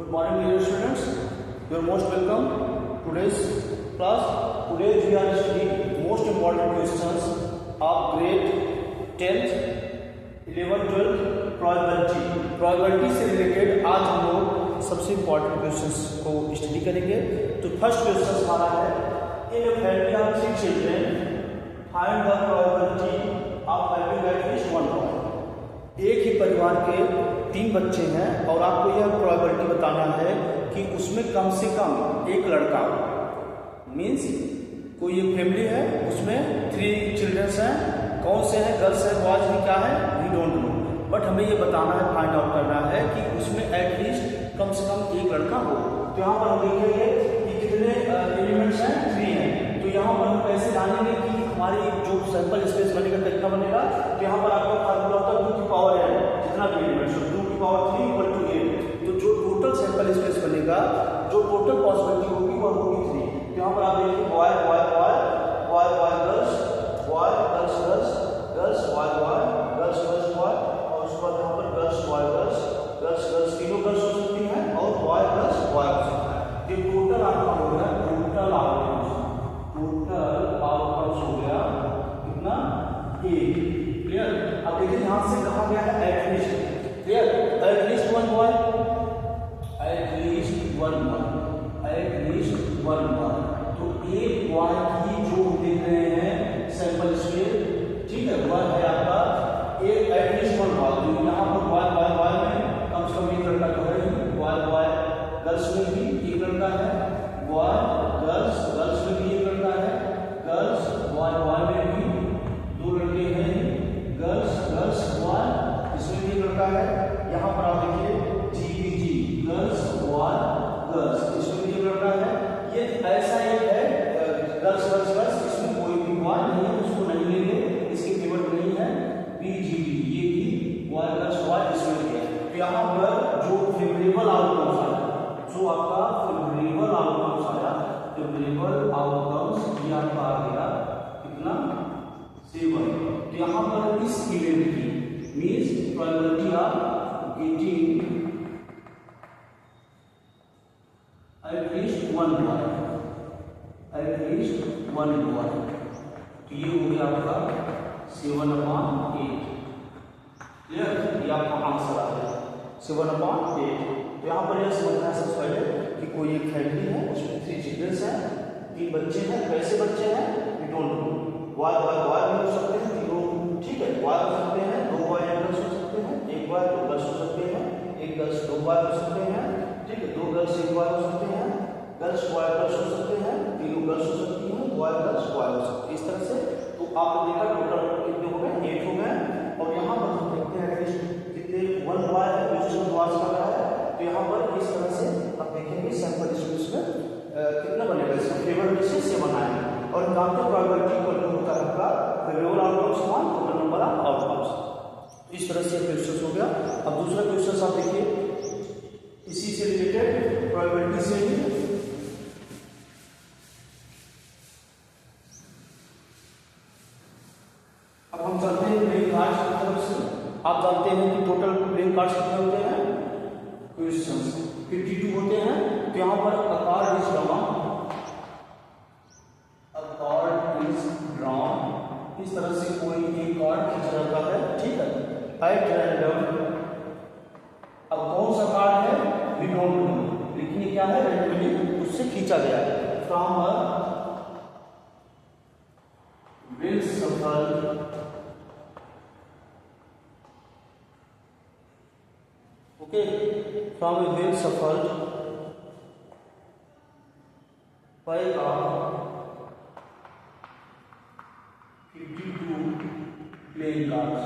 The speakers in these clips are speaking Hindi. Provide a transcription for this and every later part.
Good morning, dear students. You are most welcome. Today's class. Today we are studying most important questions of grade 10th, 11th, 12th probability. Probability से रिलेटेड आज हम लोग सबसे इम्पोर्टेंट क्वेश्चंस को स्टडी करेंगे. तो फर्स्ट क्वेश्चन हमारा है, in a family of 6 children find the probability of having at least one boy. एक ही परिवार के 3 बच्चे हैं और आपको यह प्रोबेबिलिटी बताना है कि उसमें कम से कम एक लड़का, मीन्स कोई एक फैमिली है उसमें 3 चिल्ड्रंस हैं, कौन से हैं, गर्ल्स हैं, बॉयज हैं, क्या है, वी डोंट नो, बट हमें ये बताना है, फाइंड आउट करना है कि उसमें एटलीस्ट कम से कम एक लड़का हो. तो यहाँ पर हम देखेंगे कि कितने एलिमेंट्स हैं, 3 हैं. तो यहाँ पर हम कैसे जानेंगे कि हमारी जो सैंपल स्पेस बनेगा कितना बनेगा. तो यहाँ पर आपका फार्मूला होता है 2 की पावर n, जितना भी एलिमेंट्स हो 2 की पावर 3 इक्वल टू 8. तो जो टोटल सैंपल स्पेस बनेगा, जो टोटल पॉसिबिलिटी होगी वह होगी 3. तो यहाँ पर आप देखिए boy boy boy boy boy girls, boy girls girls girls boy boy girls girls boy, और उसके बाद यहाँ पर girls boy girls girls girls, तीनों गर्ल्स हो सकती हैं और बॉय गर्ल्स बॉय हो सकता है. ये टोटल आपका हो गया, टोटल आउटकम्स हो गया कितना, 8. क्लियर. अब देखिए यहाँ से कहा गया है at least. Clear. At least one boy, at least one boy, at least one boy. तो एक बॉय की जो देख रहे हैं सैंपल स्पेस, ठीक है, वह है आपका एक एटलीस्ट वन बॉय. तो यहाँ पर बॉय बॉय बॉय में कम से कम एक लड़का तो है ही, बॉय बॉय गर्ल्स में भी एक लड़का है, बॉय गर्ल्स गर्ल्स में भी एक लड़का है, गर्ल्स बॉय बॉय में भी 2 लड़के हैं, गर्ल्स गर्ल्स बॉय इसमें भी एक लड़का है. यहाँ पर आप देखिए GBG गर्ल्स बॉय गर्ल्स, इसमें भी एक लड़का है. ये ऐसा एक है गर्ल्स गर्ल्स गर्ल्स, इसमें कोई भी बॉय नहीं है, उसको नहीं लेंगे, इसकी कीवर्ड नहीं है. BGD ये भी बॉय गर्ल्स बॉय इसमें भी है. तो यहाँ पर जो फेवरेबल आउटकम्स आया, जो आपका फेवरेबल आउटकम्स आया, फेवरेबल आउटकम्स ये आपका आ गया कितना, 7. तो यहाँ पर इस इवेंट की means probability of getting at least one boy, at least one boy. तो ये हो गया आपका 7/8. क्लियर. ये आपका आंसर आ गया 7/8. तो यहाँ पर यह समझना है सबसे पहले कि कोई एक फैमिली है, उसमें 3 चिल्ड्रंस हैं, 3 बच्चे हैं. कैसे बच्चे हैं, we don't know. Boy boy boy भी हो सकते हैं तीनों, ठीक है, बॉय हो सकते हैं, 2 बॉय गर्ल्स हो सकते हैं, 1 बॉय 2 गर्ल्स हो सकते हैं, 1 गर्ल्स 2 बॉय हो सकते हैं, ठीक है, 2 गर्ल्स 1 बॉय हो सकते हैं, गर्ल्स बॉय गर्ल्स हो सकते हैं, तीनों गर्ल्स हो सकती हैं, बॉय गर्ल्स बॉय हो सकते हैं. इस तरह से तो आपने देखा टोटल कितने हो गए, 8 हो गए. और यहाँ पर हम देखते हैं एटलीस्ट कितने 1 बॉय है, दूसरा बॉयज का रहा है. तो यहाँ पर इस तरह से आप देखेंगे सैंपल स्पेस में कितना बनेगा, इसका फेवर में से 7 आएगा. और काम का प्रोबेबिलिटी इक्वल होता है आपका फेवरेबल आउटकम्स समान टोटल नंबर ऑफ आउटकम्स. इस तरह से क्वेश्चन हो गया. अब दूसरा क्वेश्चन आप देखिए इसी से रिलेटेड प्रोबेबिलिटी से ही. अब हम चलते हैं प्लेइंग कार्ड्स की तरफ से. आप जानते हैं कि टोटल प्लेइंग कार्ड्स कितने होते हैं, क्वेश्चंस 52 होते हैं. तो यहाँ पर a card is drawn, a card is drawn. इस तरह से कोई एक कार्ड खींचा जाता है, ठीक है, at random. अब कौन सा कार्ड है, वी डोंट नो, लेकिन ये क्या है, रैंडमली उससे खींचा गया है. फ्रॉम अ विल सफल, okay, from a will shuffled by a 52 playing cards.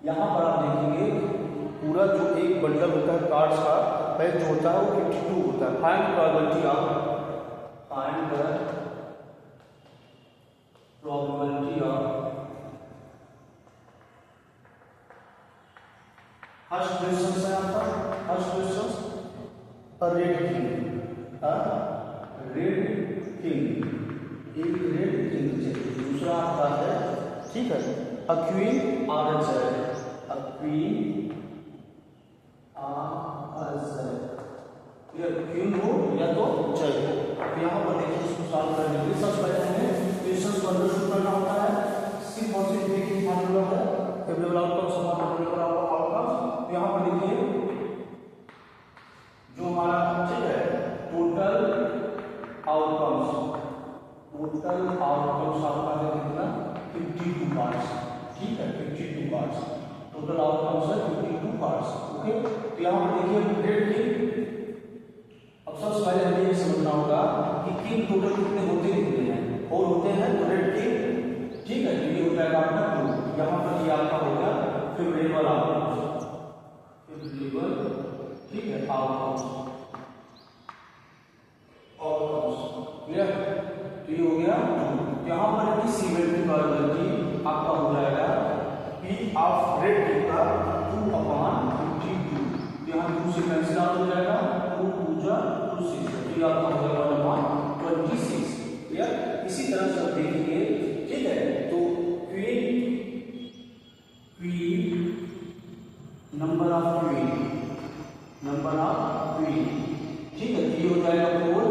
यहाँ पर आप देखेंगे पूरा जो एक बंडल होता है कार्ड्स का, पैक जो होता है वो 52 होता है. Find probability of, find the probability of. First question है आपका, first question red king, red king, एक रेड किंग चाहिए. दूसरा आपका है, ठीक है, a queen or a jack, a queen क्यों हो या तो जय हो। तो यहाँ पर देखिए इसको सॉल्व करने के लिए सबसे पहले हमें क्वेश्चन को अंडरस्टूड करना होता है। सिर्फ और सिर्फ देखिए फार्मूला है favourable outcome sum of favourable outcome. तो यहाँ पर देखिए जो हमारा ठीक है टोटल आउटकम्स आपका है कितना 52 पार्ट्स। ठीक है 52 पार्ट्स टोटल आउटकम्स है 52 पार्ट्स। ओके तो यहाँ पर देखिए ग्रेड की अब सबसे पहले हमें ये समझना होगा कि किंग टोटल कितने हैं 4 होते हैं तो रेड किंग। ठीक है ये होता है आपका 2। यहाँ पर ये आपका होगा फेवरेबल आउटकम्स ठीक है आउटकम्स क्लियर। तो ये हो गया 2। यहाँ पर इस सीमेंट की प्रोबेबिलिटी आपका हो जाएगा P ऑफ रेड किंग का 2/52। यहाँ 2 से कैंसिल आउट हो जाएगा 2 2 जा 2 6 तो आपका हो जाएगा 1/26। क्लियर। इसी तरह से आप देखेंगे ठीक है तो क्वीन नंबर ऑफ क्वीन ठीक है ये हो जाएगा 4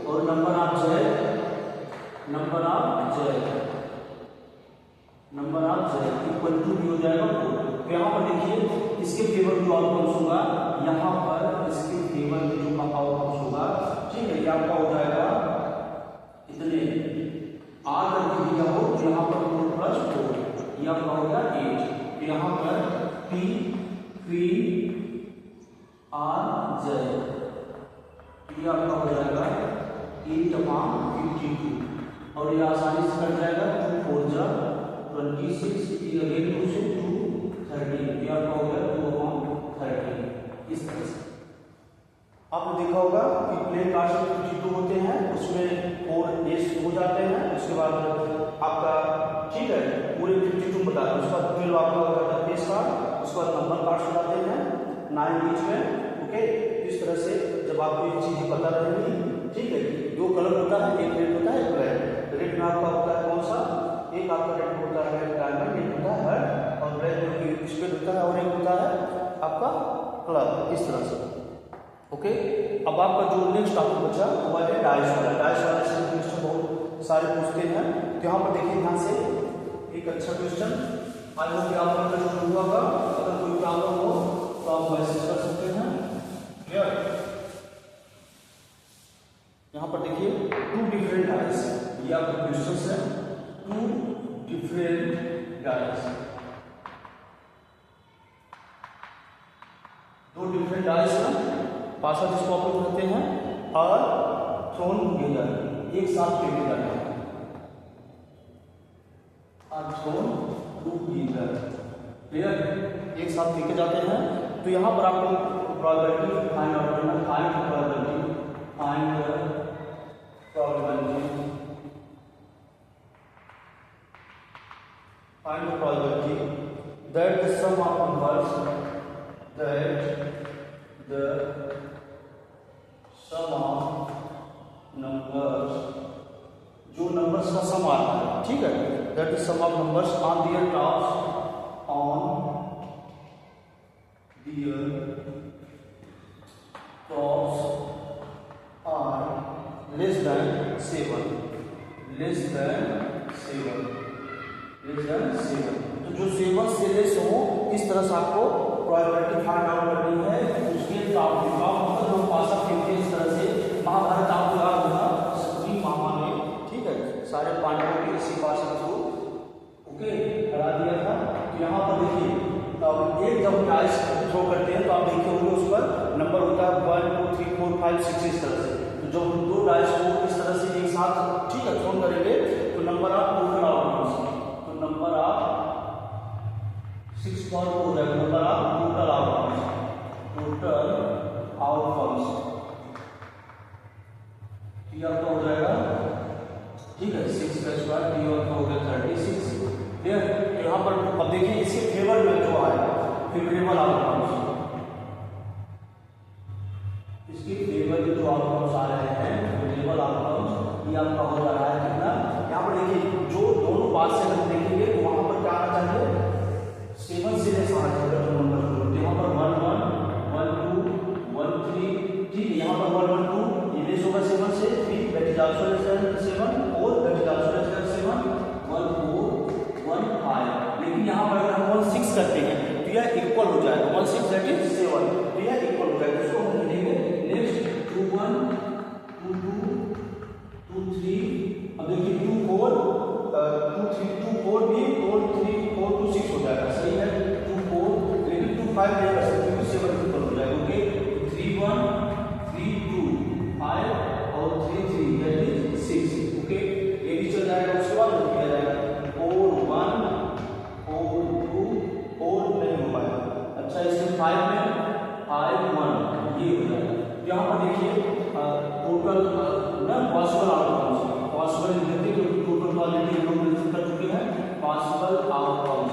और नंबर ऑफ जय इक्वल टू भी हो जाएगा 4। तो यहाँ पर देखिए इसके फेवर जो आउटकम्स होगा यहाँ पर इसके फेवर में जो आउटकम्स होगा ठीक है ये आपका हो जाएगा इतने आर करके दिया हो तो यहाँ पर 4 + 4 ये आपका हो गया 8। तो यहाँ पर P क्वीन आर जय ये आपका हो जाएगा 8/52 और ये आसानी से कट जाएगा 2 4 जा 26 ये अगेन 2 से 2 13 ये आपका हो गया 2/13। इस तरह से आपने देखा होगा कि प्लेन कार्ड्स 52 होते हैं उसमें 4 एस हो जाते हैं उसके बाद आपका ठीक है पूरे 52 बताते हैं उसके बाद 12 आपका हो जाता है फेस कार्ड उसके बाद नंबर कार्ड्स हो जाते हैं 9 बीच में। ओके इस तरह से जब आपको ये चीजें पता रहेगी ठीक है 2 कलर होता है एक रेड होता है एक ब्लैक। रेड में आपका होता है कौन सा एक आपका रेड होता है डायमंड एक होता है हर्ट और ब्लैक में स्पेड होता है और एक होता है आपका क्लब। इस तरह से ओके अब आपका जो नेक्स्ट टॉपिक बचा वो है डाइस वाला से क्वेश्चन बहुत सारे पूछते हैं। तो यहाँ पर देखिए ध्यान से एक अच्छा क्वेश्चन आज हो गया आपका क्वेश्चन हुआ होगा। अगर कोई प्रॉब्लम हो तो आप मैसेज कर सकते हैं। क्लियर। यहाँ पर देखिए 2 डिफरेंट डाइस ये आपका क्वेश्चन है 2 डिफरेंट डाइस 2 डिफरेंट डाइस हैं पासा जिसको आप लोग कहते हैं और थ्रोन टुगेदर एक साथ फेंके जाते हैं थ्रोन टुगेदर। क्लियर एक साथ फेंके जाते हैं। तो यहाँ पर आपको प्रोबेबिलिटी फाइंड आउट करना find probability that the sum of numbers जो नंबर्स का सम आता है ठीक है that is sum of numbers on their tops are less than 7 तो जो 7 से लेस हो इस तरह से आपको प्रोबेबिलिटी फाइंड आउट करनी है। उसके टॉप मतलब जो पासा फेंकते इस तरह से महाभारत आपको याद होगा सभी मामा ने ठीक है सारे पांडवों के इसी पास थ्रू ओके हरा दिया था। तो यहाँ पर देखिए अब एक जब डाइस थ्रो करते हैं तो आप देखे होंगे उस पर नंबर होता है 1 2 3 4 5 6 इस तरह से। तो जब हम 2 डाइस को इस तरह से एक साथ ठीक है थ्रो करेंगे तो नंबर ऑफ टोटल आउटकम्स तो नंबर ऑफ 6 पर हो जाएगा नंबर ऑफ टोटल आउटकम्स ये आपका हो जाएगा ठीक है 6 का स्क्वायर ये आपका हो गया 36। क्लियर। यहाँ पर अब देखिए इसके फेवर में जो आएगा फेवरेबल आउटकम्स इसके फेवर में जो आउटकम्स आ रहे हैं फेवरेबल आउटकम्स ये आपका हो रहा है कितना। यहाँ पर देखिए जो दोनों पास से हम देखेंगे तो वहां पर क्या आना चाहिए 7 से लेस आना चाहिए नंबर। यहाँ पर 1 1 1 करते हैं तो यह इक्वल हो जाएगा 1 6 दैट इज 7, तो यह इक्वल हो जाएगा। इसको हम लिखेंगे नेक्स्ट 2 1 2 2 2 3, अब देखिए 2 4 2 3 2 4 भी 4 3 4 2 6 हो जाएगा, सही है 2 4, लेकिन 2 5 नहीं कर सकते क्योंकि 7 इक्वल हो जाएगा। ओके 3 1 3 2 5 और 3 3 दैट इज 6। ओके ये भी चल जाएगा। उसके बाद किया जाएगा 4 1 4 2 4 नहीं हो पाएगा। अच्छा इसमें 5 में 5 1 ये हो जाएगा। यहाँ पर देखिए टोटल ना possible outcomes, possible total quality हम लोग कर चुके हैं पॉसिबल आउटकम्स।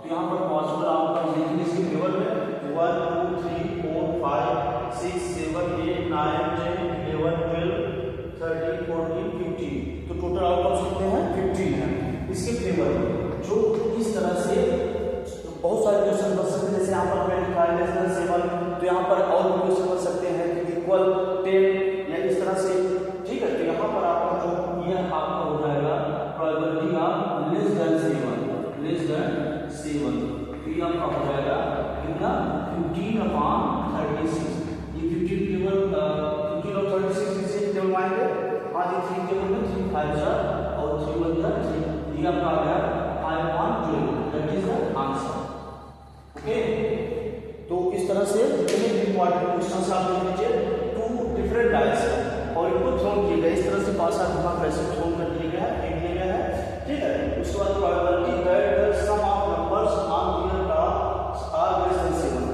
तो यहाँ पर पॉसिबल आउटकम्स देखिए इसके टेबल में 1 2 3 4 5 6 7 8 9 10 11 12 13 14 15, तो टोटल आउटकम्स कितने हैं 15 हैं। इसके टेबल जो इस तरह से बहुत सारे क्वेश्चन बन सकते हैं, जैसे यहाँ पर हमें लिखा है लेस देन 7, तो यहाँ पर और भी क्वेश्चन बन सकते हैं कि इक्वल 10 या इस तरह से, ठीक है। तो यहाँ पर आपका जो यह आपका हो जाएगा probability of less than 7, less than 7, तो ये आपका हो जाएगा कितना 15/36। ये 15 टेबल 15 और 36 किसी टेबल में आएंगे, हाँ जी 3 टेबल में 3 5 और 3 1 3, ये आपका आ गया 5/12, that is the answer. Okay तो इस तरह से जितने भी इंपॉर्टेंट क्वेश्चंस आप देख लीजिए 2 डिफरेंट टाइप्स है और इनको थ्रोन किया गया, इस तरह से पास आउट का कैसे थ्रोन कर दिया गया है, लिख दिया गया है, ठीक है। उसके बाद probability that the sum of numbers on their top are less than 7,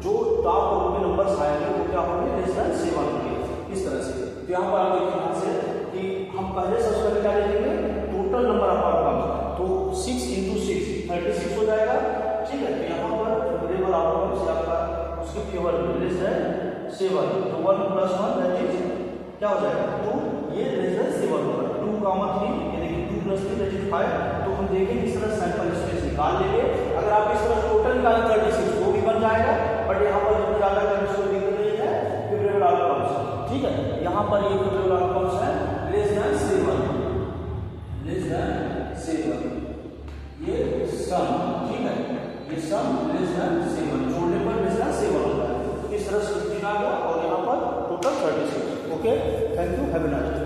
जो टॉप रो में नंबर्स आएंगे वो क्या होंगे लेस देन 7 होंगे, इस तरह से। तो यहाँ पर आप देखिए यहाँ से कि हम पहले सबसे पहले क्या लिखेंगे टोटल नंबर ऑफ आउटकम्स, तो 6 × 6 36 हो जाएगा, ठीक है। तो यहाँ पर टेबल आउटकम्स आपका उसके टेबल लेस देन 7, तो 1 + 1 दैट इज क्या हो जाएगा 2, ये लेस देन 7 होगा 2, 3 यानी कि 2 + 3 दैट इज 5। तो हम देखेंगे इस तरह सैंपल स्पेस निकाल लेंगे, अगर आप इस तरह टोटल निकालें 36 वो भी बन जाएगा, बट यहाँ पर जितना ज्यादा करने की दिक्कत नहीं है फेवरेबल आउटकम्स, ठीक है। यहाँ पर ये फेवरेबल आउटकम्स है लेस देन 7, लेस देन 7, ये सम, ठीक है, ये सम लेस देन 7 जोड़ने पर लेस देन 7 होता है। तो इस तरह से 15 आ गया और यहाँ पर total 36। Okay thank you, have a nice day.